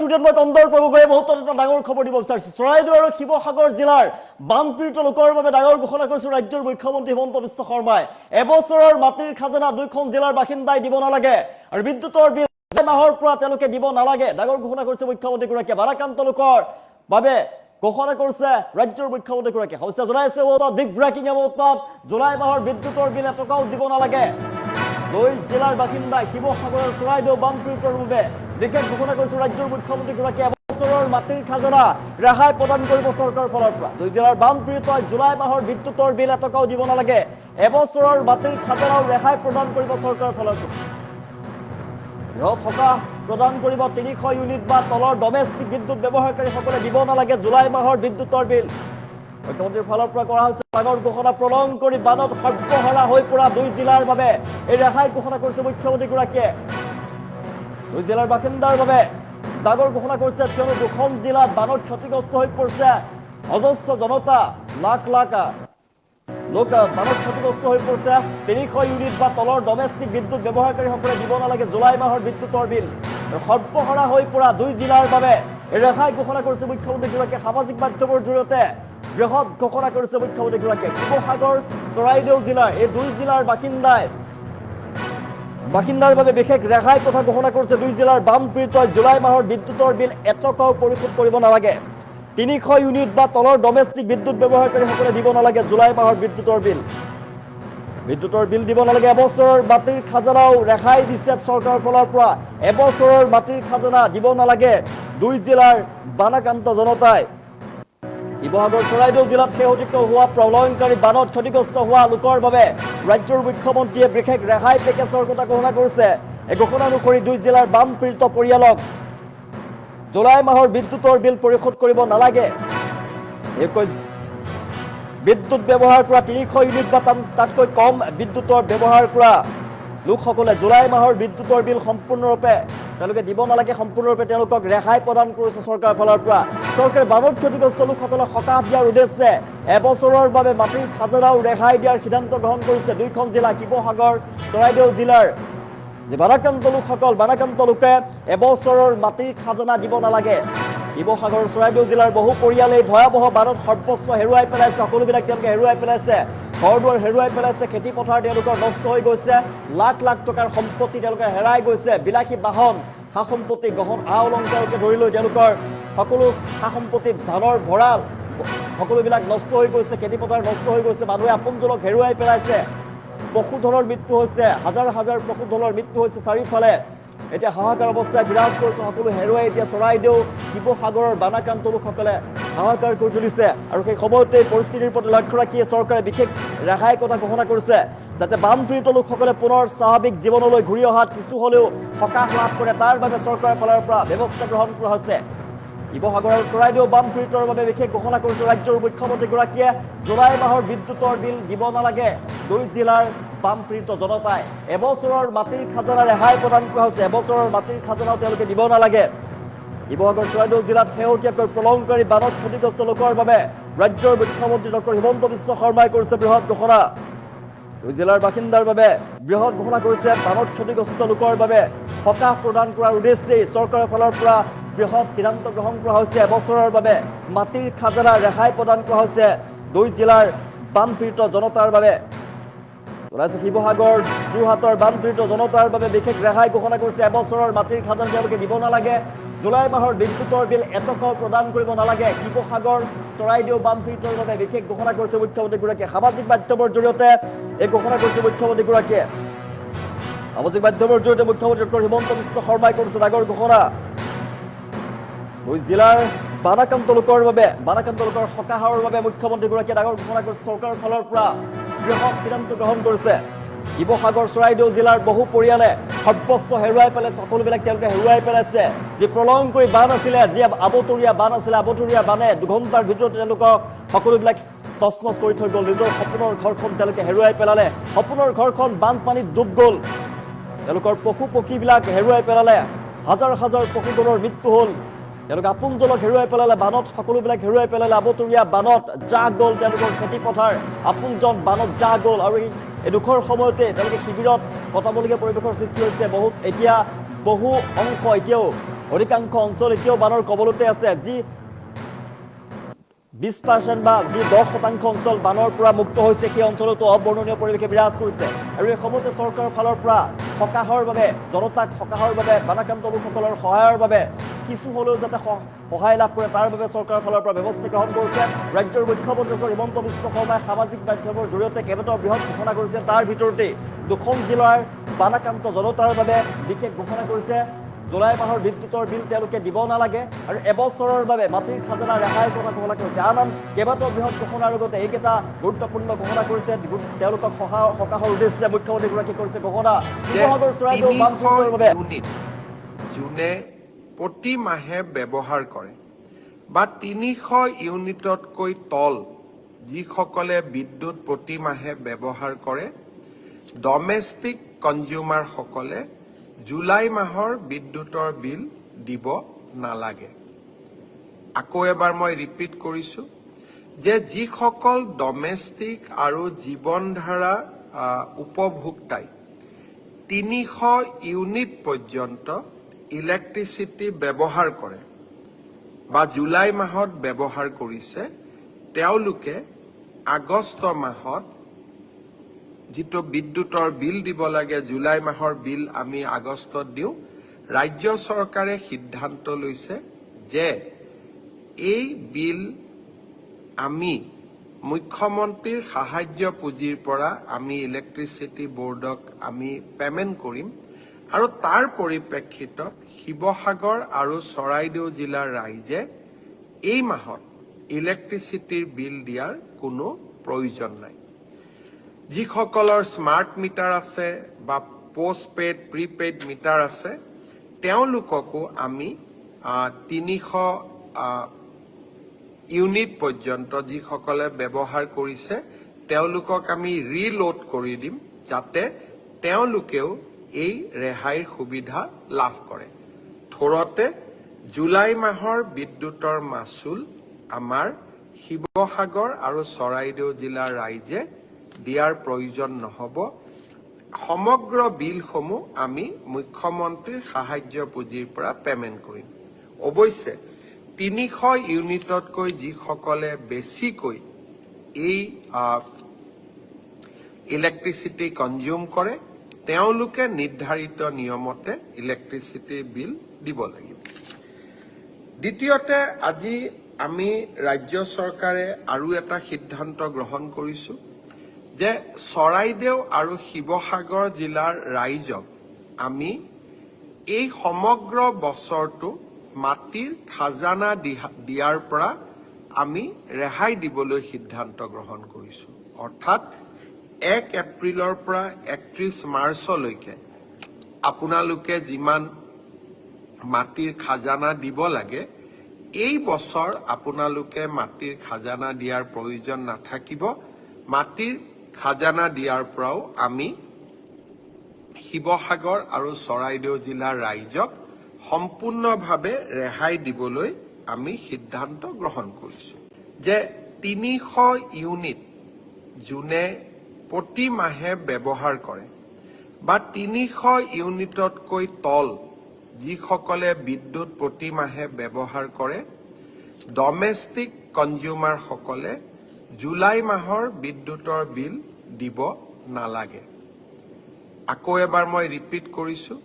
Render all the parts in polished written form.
ষ্টুডিঅ'ত মই তন্দৰ প্ৰভুগৈ বহুতত এটা ডাঙৰ খবৰ দিব বিচাৰিছোঁ। চৰাইদেউ আৰু শিৱসাগৰ জিলাৰ বানপীড়িত লোকৰ বাবে ডাঙৰ ঘোষণা কৰিছে ৰাজ্যৰ মুখ্যমন্ত্ৰী হিমন্ত বিশ্ব শৰ্মাই। এবছৰৰ মাটিৰ খাজানা দুইখন জিলাৰ বাসিন্দাই দিব নালাগে আৰু বিদ্যুতৰ বিল মাহৰ পৰা তেওঁলোকে দিব নালাগে। ডাঙৰ ঘোষণা কৰিছে মুখ্যমন্ত্ৰীগৰাকীয়ে। বাৰাক্ৰান্ত লোকৰ বাবে ঘোষণা কৰিছে ৰাজ্যৰ মুখ্যমন্ত্ৰীগৰাকীয়ে। হৈছে জনাইছে বিগ ব্ৰেকিং এবাউট জুলাই মাহৰ বিদ্যুতৰ বিল এটকাও দিব নালাগে। দুই জিলাৰ বাসিন্দাই শিৱসাগৰৰ চৰাইদেউ বানপীড়িতৰ বাবে বিশেষ ঘোষণা কৰিছে ৰাজ্যৰ মুখ্যমন্ত্ৰীগৰাকীয়ে। এবছৰৰ মাটিৰ খাজানা ৰেহাই প্ৰদান কৰিব চৰকাৰৰ ফালৰ পৰা। দুই জিলাৰ বানপীড়িত জুলাই মাহৰ বিদ্যুতৰ বিল এটকাও দিব নালাগে। এবছৰৰ মাটিৰ খাজানাও ৰেহাই প্ৰদান কৰিব চৰকাৰৰ ফালৰ পৰা। বৃহৎ সকাহ প্ৰদান কৰিব ৩০০ ইউনিট বা তলৰ ডমেষ্টিক বিদ্যুৎ ব্যৱহাৰকাৰীসকলে দিব নালাগে জুলাই মাহৰ বিদ্যুতৰ বিল। মুখ্যমন্ত্ৰীৰ ফালৰ পৰা কৰা হৈছে ডাঙৰ ঘোষণা। প্ৰলং কৰি বানত সৰ্বহাৰা হৈ পৰা দুই জিলাৰ বাবে এই ৰেহাই ঘোষণা কৰিছে মুখ্যমন্ত্ৰীগৰাকীয়ে। দুই জিলাৰ বাসিন্দাৰ বাবে ডাঙৰ ঘোষণা কৰিছে, কিয়নো দুখন জিলাত বানত ক্ষতিগ্ৰস্ত হৈ পৰিছে অজস্ৰ জনতা। লাখ লাখ লোক বানত ক্ষতিগ্ৰস্ত হৈ পৰিছে। ৩০০ ইউনিট বা তলৰ ডমেষ্টিক বিদ্যুৎ ব্যৱহাৰকাৰীসকলে দিব নালাগে জুলাই মাহৰ বিদ্যুতৰ বিল। সৰ্বহাৰা হৈ পৰা দুই জিলাৰ বাবে এই ৰেহাই ঘোষণা কৰিছে মুখ্যমন্ত্ৰীগৰাকীয়ে। সামাজিক মাধ্যমৰ জৰিয়তে বৃহৎ ঘোষণা কৰিছে মুখ্যমন্ত্ৰীগৰাকীয়ে। শিৱসাগৰ চৰাইদেউ জিলাৰ এই দুই জিলাৰ বাসিন্দাৰ বাবে বিশেষ ৰেহাই কথা ঘোষণা কৰিছে। দুই জিলাৰ বানপীড়িত জুলাই মাহৰ বিদ্যুতৰ বিল এটকাও পৰিশোধ কৰিব নালাগে। ৩০০ ইউনিট বা তলৰ ডমেষ্টিক বিদ্যুৎ ব্যৱহাৰকাৰীসকলে দিব নালাগে জুলাই মাহৰ বিদ্যুতৰ বিল দিব নালাগে। এবছৰৰ মাটিৰ খাজানাও ৰেহাই দিছে চৰকাৰৰ ফালৰ পৰা। এবছৰৰ মাটিৰ খাজানা দিব নালাগে দুই জিলাৰ বানাক্ৰান্ত জনতাই। শিৱসাগৰ চৰাইদেউ জিলাত শেহতীয়াকৈ হোৱা প্ৰলয়ংকাৰী বানত ক্ষতিগ্ৰস্ত হোৱা লোকৰ বাবে ৰাজ্যৰ মুখ্যমন্ত্ৰীয়ে বিশেষ ৰেহাই পেকেজৰ কথা ঘোষণা কৰিছে। এই ঘোষণা অনুসৰি দুই জিলাৰ বানপীড়িত পৰিয়ালক জুলাই মাহৰ বিদ্যুতৰ বিল পৰিশোধ কৰিব নালাগে। বিদ্যুৎ ব্যৱহাৰ কৰা ৩০০ ইউনিট বা তাতকৈ কম বিদ্যুতৰ ব্যৱহাৰ কৰা লোকসকলে জুলাই মাহৰ বিদ্যুতৰ বিল সম্পূৰ্ণৰূপে তেওঁলোকে দিব নালাগে। সম্পূৰ্ণৰূপে তেওঁলোকক ৰেহাই প্ৰদান কৰিছে চৰকাৰৰ ফালৰ পৰা। চৰকাৰে বানত ক্ষতিগ্ৰস্ত লোকসকলক সকাহ দিয়াৰ উদ্দেশ্যে এবছৰৰ বাবে মাটিৰ খাজানাও ৰেহাই দিয়াৰ সিদ্ধান্ত গ্ৰহণ কৰিছে দুইখন জিলা শিৱসাগৰ চৰাইদেউ জিলাৰ যে বানাক্ৰান্ত লোকে এবছৰৰ মাটিৰ খাজানা দিব নালাগে। শিৱসাগৰ চৰাইদেউ জিলাৰ বহু পৰিয়ালে ভয়াৱহ বানত সৰ্বস্ব হেৰুৱাই পেলাইছে। সকলোবিলাক তেওঁলোকে হেৰুৱাই পেলাইছে। ঘৰ দুৱাৰ হেৰুৱাই পেলাইছে। খেতি পথাৰ তেওঁলোকৰ নষ্ট হৈ গৈছে। লাখ লাখ টকাৰ সম্পত্তি তেওঁলোকে হেৰাই গৈছে। বিলাসী বাহন সা সম্পত্তি গহন অলংকাৰকে ধৰি লৈ তেওঁলোকৰ সকলো সা সম্পত্তি ধানৰ ভঁৰাল সকলোবিলাক নষ্ট হৈ গৈছে। খেতি পথাৰ নষ্ট হৈ গৈছে। মানুহে আপোনজনক হেৰুৱাই পেলাইছে। পশুধনৰ মৃত্যু হৈছে। হাজাৰ হাজাৰ পশুধনৰ মৃত্যু হৈছে চাৰিওফালে। এতিয়া হাহাকাৰ অৱস্থায় বিৰাজ কৰিছে। সকলো হেৰুৱাই এতিয়া চৰাইদেউ শিৱসাগৰৰ বানাক্ৰান্ত লোকসকলে হাহাকাৰ কৰি তুলিছে। আৰু সেই সময়তে পৰিস্থিতিৰ প্ৰতি লক্ষ্য ৰাখি চৰকাৰে বিশেষ ৰেহাই কথা ঘোষণা কৰিছে, যাতে বানপীড়িত লোকসকলে পুনৰ স্বাভাৱিক জীৱনলৈ ঘূৰি অহাত কিছু হ'লেও সকাহ লাভ কৰে। তাৰ বাবে চৰকাৰৰ ফালৰ পৰা ব্যৱস্থা গ্ৰহণ কৰা হৈছে। শিৱসাগৰ আৰু চৰাইদেউ বানপীড়িতৰ বাবে বিশেষ ঘোষণা কৰিছে ৰাজ্যৰ মুখ্যমন্ত্ৰীগৰাকীয়ে। জুলাই মাহৰ বিদ্যুতৰ বিল দিব নালাগে দুই জিলাৰ বানপীড়িত জনতাই। এবছৰৰ মাটিৰ খাজানা ৰেহাই প্ৰদান কৰা হৈছে। এবছৰৰ মাটিৰ খাজানাও তেওঁলোকে দিব নালাগে। শিৱসাগৰ চৰাইদেউ জিলাত শেহতীয়াকৈ প্ৰলয়ংকাৰী বানত ক্ষতিগ্ৰস্ত লোকৰ বাবে ৰাজ্যৰ মুখ্যমন্ত্ৰী ডক্টৰ হিমন্ত বিশ্ব শৰ্মাই কৰিছে বৃহৎ ঘোষণা। দুই জিলাৰ বাসিন্দাৰ বাবে বৃহৎ ঘোষণা কৰিছে। বানত ক্ষতিগ্ৰস্ত লোকৰ বাবে সকাহ প্ৰদান কৰাৰ উদ্দেশ্যেই চৰকাৰৰ ফালৰ পৰা বৃহৎ সিদ্ধান্ত গ্ৰহণ কৰা হৈছে। এবছৰৰ বাবে মাটিৰ খাজানা ৰেহাই প্ৰদান কৰা হৈছে দুই জিলাৰ বানপীড়িত জনতাৰ বাবে। শিৱসাগৰ যোৰহাটৰ বানপীড়িত জনতাৰ বাবে বিশেষ ৰেহাই ঘোষণা কৰিছে। এবছৰৰ মাটিৰ খাজানা তেওঁলোকে দিব নালাগে। জুলাই মাহৰ বিদ্যুতৰ বিল এটকাও প্ৰদান কৰিব নালাগে। শিৱসাগৰ চৰাইদেউ বানপীড়িতৰ বাবে বিশেষ ঘোষণা কৰিছে মুখ্যমন্ত্ৰীগৰাকীয়ে। সামাজিক মাধ্যমৰ জৰিয়তে এই ঘোষণা কৰিছে মুখ্যমন্ত্ৰীগৰাকীয়ে। সামাজিক মাধ্যমৰ জৰিয়তে মুখ্যমন্ত্ৰী ডক্টৰ হিমন্ত বিশ্ব শৰ্মাই কৰিছে ডাঙৰ ঘোষণা। দুই জিলাৰ বানাক্ৰান্ত লোকৰ সকাহৰ বাবে মুখ্যমন্ত্ৰীগৰাকীয়ে ডাঙৰ ঘোষণা কৰিছে। চৰকাৰৰ ফালৰ পৰা বৃহৎ সিদ্ধান্ত গ্ৰহণ কৰিছে। শিৱসাগৰ চৰাইদেউ জিলাৰ বহু পৰিয়ালে সৰ্বস্ব হেৰুৱাই পেলাইছে। সকলোবিলাক তেওঁলোকে হেৰুৱাই পেলাইছে। যি প্ৰলয়ংকাৰী বান আছিলে, যি আবতৰীয়া বান আছিলে, আবতৰীয়া বানে দুঘণ্টাৰ ভিতৰতে তেওঁলোকক সকলোবিলাক তছনছ কৰি থৈ গ'ল। নিজৰ সপোনৰ ঘৰখন তেওঁলোকে হেৰুৱাই পেলালে। সপোনৰ ঘৰখন বানপানীত ডুব গ'ল। তেওঁলোকৰ পশু পক্ষীবিলাক হেৰুৱাই পেলালে। হাজাৰ হাজাৰ পশুধনৰ মৃত্যু হ'ল। তেওঁলোকে আপোনজনক হেৰুৱাই পেলালে। বানত সকলোবিলাক হেৰুৱাই পেলালে। আবতৰীয়া বানত জাহ গ'ল তেওঁলোকৰ খেতি পথাৰ। আপোনজন বানত জাহ গ'ল। আৰু এই দুখৰ সময়তে তেওঁলোকে শিবিৰত কটাবলগীয়া পৰিৱেশৰ সৃষ্টি হৈছে। এতিয়া বহু অংশ এতিয়াও অধিকাংশ অঞ্চল এতিয়াও বানৰ কবলতে আছে। যি 20% বা যি 10% অঞ্চল বানৰ পৰা মুক্ত হৈছে, সেই অঞ্চলতো অবৰ্ণনীয় পৰিৱেশে বিৰাজ কৰিছে। আৰু এই সময়তে চৰকাৰৰ ফালৰ পৰা সকাহৰ বাবে, জনতাক সকাহৰ বাবে, বানাক্ৰান্ত লোকসকলৰ সহায়ৰ বাবে কিছু হ'লেও যাতে সহায় লাভ কৰে, তাৰ বাবে চৰকাৰৰ ফালৰ পৰা ব্যৱস্থা গ্ৰহণ কৰিছে। ৰাজ্যৰ মুখ্যমন্ত্ৰী হিমন্ত বিশ্ব শৰ্মাই সামাজিক মাধ্যমৰ জৰিয়তে কেইবাটাও বৃহৎ ঘোষণা কৰিছে। তাৰ ভিতৰতে 2খন জিলাৰ বানাক্ৰান্ত জনতাৰ বাবে বিশেষ ঘোষণা কৰিছে। জুলাই মাহৰ বিদ্যুতৰ বিল তেওঁলোকে দিব নালাগে আৰু এবছৰৰ বাবে মাটিৰ খাজানা ৰেহাইৰ কথা ঘোষণা কৰিছে। আন কেইবাটাও বৃহৎ ঘোষণাৰ লগতে এইকেইটা গুৰুত্বপূৰ্ণ ঘোষণা কৰিছে। তেওঁলোকক সকাহৰ উদ্দেশ্যে মুখ্যমন্ত্ৰীগৰাকী কৰিছে ঘোষণা। শিৱসাগৰ চৰাইদেউ বানপীড়িতৰ বাবে যোনে প্ৰতি মাহে ব্যৱহাৰ কৰে বা 300 ইউনিটতকৈ তল যিসকলে বিদ্যুৎ প্ৰতি মাহে ব্যৱহাৰ কৰে, ডমেষ্টিক কনজিউমাৰসকলে জুলাই মাহৰ বিদ্যুতৰ বিল দিব নালাগে। আকৌ এবাৰ মই ৰিপিট কৰিছোঁ যে যিসকল ডমেষ্টিক আৰু জীৱনধাৰা উপভোক্তাই 300 ইউনিট পৰ্যন্ত ইলেক্ট্ৰিচিটি ব্যৱহাৰ কৰে বা জুলাই মাহত ব্যৱহাৰ কৰিছে, তেওঁলোকে আগষ্ট মাহত যিটো বিদ্যুতৰ বিল দিব লাগে, জুলাই মাহৰ বিল আমি আগষ্টত দিওঁ। ৰাজ্য চৰকাৰে সিদ্ধান্ত লৈছে যে এই বিল আমি মুখ্যমন্ত্ৰীৰ সাহায্য পুঁজিৰ পৰা আমি ইলেক্ট্ৰিচিটি বোৰ্ডক আমি পেমেণ্ট কৰিম আৰু তাৰ পৰিপ্ৰেক্ষিতত শিৱসাগৰ আৰু চৰাইদেউ জিলাৰ ৰাইজে এই মাহত ইলেক্ট্ৰিচিটিৰ বিল দিয়াৰ কোনো প্ৰয়োজন নাই। যিসকলৰ স্মাৰ্ট মিটাৰ আছে বা পোষ্টপেইড প্ৰিপেইড মিটাৰ আছে, তেওঁলোককো আমি 300 ইউনিট পৰ্যন্ত যিসকলে ব্যৱহাৰ কৰিছে তেওঁলোকক আমি ৰিলোড কৰি দিম, যাতে তেওঁলোকেও এই ৰেহাইৰ সুবিধা লাভ কৰে। থোৰতে জুলাই মাহৰ বিদ্যুতৰ মাচুল আমাৰ শিৱসাগৰ আৰু চৰাইদেউ জিলাৰ ৰাইজে দিয়াৰ প্ৰয়োজন নহ'ব। সমগ্ৰ বিলসমূহ আমি মুখ্যমন্ত্ৰীৰ সাহায্য পুঁজিৰ পৰা পেমেণ্ট কৰিম। অৱশ্যে 300 ইউনিটতকৈ যিসকলে বেছিকৈ এই ইলেক্ট্ৰিচিটি কনজিউম কৰে, তেওঁলোকে নিৰ্ধাৰিত নিয়মতে ইলেক্ট্ৰিচিটিৰ বিল দিব লাগিব। দ্বিতীয়তে, আজি আমি ৰাজ্য চৰকাৰে আৰু এটা সিদ্ধান্ত গ্ৰহণ কৰিছোঁ যে চৰাইদেউ আৰু শিৱসাগৰ জিলাৰ ৰাইজক আমি এই সমগ্ৰ বছৰটো মাটিৰ খাজানা দিয়াৰ পৰা আমি ৰেহাই দিবলৈ সিদ্ধান্ত গ্ৰহণ কৰিছোঁ। অৰ্থাৎ 1 এপ্ৰিলৰ পৰা 31 মাৰ্চলৈকে আপোনালোকে যিমান মাটিৰ খাজানা দিব লাগে, এই বছৰ আপোনালোকে মাটিৰ খাজানা দিয়াৰ প্ৰয়োজন নাথাকিব। মাটিৰ খাজানা দিয়াৰ পৰাও আমি শিৱসাগৰ আৰু চৰাইদেউ জিলাৰ ৰাইজক সম্পূৰ্ণভাৱে ৰেহাই দিবলৈ আমি সিদ্ধান্ত গ্ৰহণ কৰিছোঁ যে 300 ইউনিট যোনে প্ৰতি মাহে ব্যৱহাৰ কৰে বা 300 ইউনিটতকৈ তল যিসকলে বিদ্যুৎ প্ৰতি মাহে ব্যৱহাৰ কৰে, ডমেষ্টিক কনজিউমাৰসকলে জুলাই মাহৰ বিদ্যুতৰ বিল দিব নালাগে। আকৌ এবাৰ মই ৰিপিট কৰিছোঁ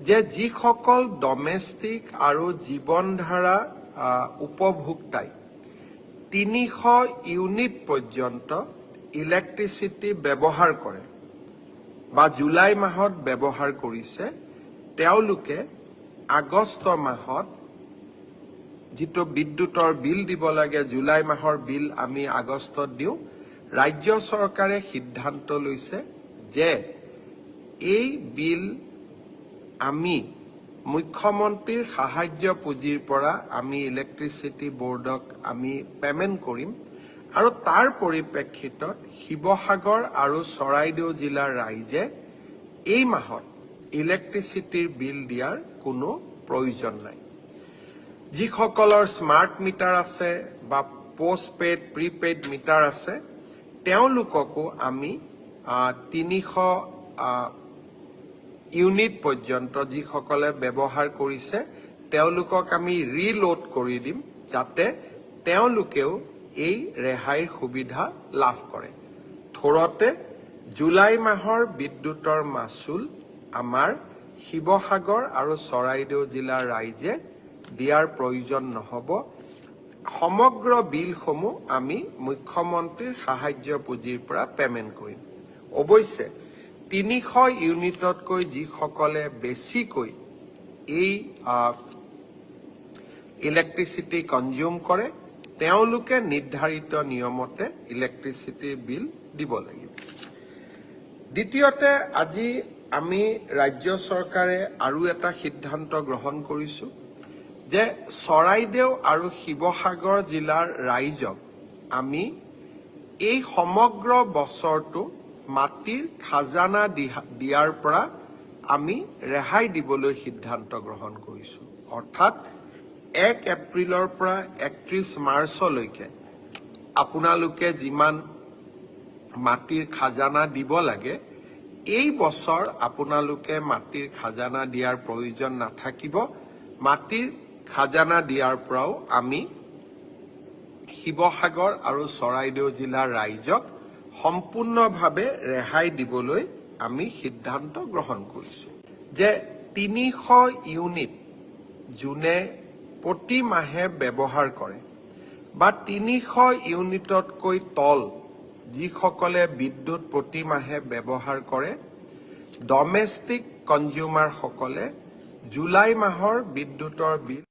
যে যিসকল ডমেষ্টিক আৰু জীৱনধাৰা উপভোক্তাই 300 ইউনিট পৰ্যন্ত ইলেক্ট্ৰিচিটি ব্যৱহাৰ কৰে বা জুলাই মাহত ব্যৱহাৰ কৰিছে, তেওঁলোকে আগষ্ট মাহত যিটো বিদ্যুতৰ বিল দিব লাগে, জুলাই মাহৰ বিল আমি আগষ্টত দিওঁ। ৰাজ্য চৰকাৰে সিদ্ধান্ত লৈছে যে এই বিল আমি মুখ্যমন্ত্ৰীৰ সাহায্য পুঁজিৰ পৰা আমি ইলেক্ট্ৰিচিটি বোৰ্ডক আমি পেমেণ্ট কৰিম আৰু তাৰ পৰিপ্ৰেক্ষিতত শিৱসাগৰ আৰু চৰাইদেউ জিলাৰ ৰাইজে এই মাহত ইলেক্ট্ৰিচিটিৰ বিল দিয়াৰ কোনো প্ৰয়োজন নাই। যিসকলৰ স্মাৰ্ট মিটাৰ আছে বা পোষ্টপেইড প্ৰিপেইড মিটাৰ আছে, তেওঁলোককো আমি 300 ইউনিট পৰ্যন্ত যিসকলে ব্যৱহাৰ কৰিছে তেওঁলোকক আমি ৰিলোড কৰি দিম যাতে তেওঁলোকেও এই ৰেহাইৰ সুবিধা লাভ কৰে। থোৰতে জুলাই মাহৰ বিদ্যুতৰ মাচুল আমাৰ শিৱসাগৰ আৰু চৰাইদেউ জিলাৰ ৰাইজে দিয়াৰ প্ৰয়োজন নহ'ব। সমগ্ৰ বিলসমূহ আমি মুখ্যমন্ত্ৰীৰ সাহায্য পুঁজিৰ পৰা পেমেণ্ট কৰিম। অৱশ্যে ৩০০ ইউনিটতকৈ যিসকলে বেছিকৈ এই ইলেক্ট্ৰিচিটি কনজিউম কৰে তেওঁলোকে নিৰ্ধাৰিত নিয়মতে ইলেক্ট্ৰিচিটিৰ বিল দিব লাগিব। দ্বিতীয়তে আজি আমি ৰাজ্য চৰকাৰে আৰু এটা সিদ্ধান্ত গ্ৰহণ কৰিছোঁ যে চৰাইদেউ আৰু শিৱসাগৰ জিলাৰ ৰাইজক আমি এই সমগ্ৰ বছৰটো মাটিৰ খাজানা দিয়াৰ পৰা আমি ৰেহাই দিবলৈ সিদ্ধান্ত গ্ৰহণ কৰিছোঁ। অৰ্থাৎ 1 এপ্ৰিলৰ পৰা 31 মাৰ্চলৈকে আপোনালোকে যিমান মাটিৰ খাজানা দিব লাগে এই বছৰ আপোনালোকে মাটিৰ খাজানা দিয়াৰ প্ৰয়োজন নাথাকিব। মাটিৰ খাজানা দিয়াৰ পৰাও আমি শিৱসাগৰ আৰু চৰাইদেউ জিলাৰ ৰাইজক সম্পূৰ্ণভাৱে ৰেহাই দিবলৈ আমি সিদ্ধান্ত গ্ৰহণ কৰিছোঁ যে ৩০০ ইউনিট যোনে প্ৰতি মাহে ব্যৱহাৰ কৰে বা ৩০০ ইউনিটতকৈ তল যিসকলে বিদ্যুৎ প্ৰতি মাহে ব্যৱহাৰ কৰে ডমেষ্টিক কনজিউমাৰসকলে জুলাই মাহৰ বিদ্যুতৰ বিল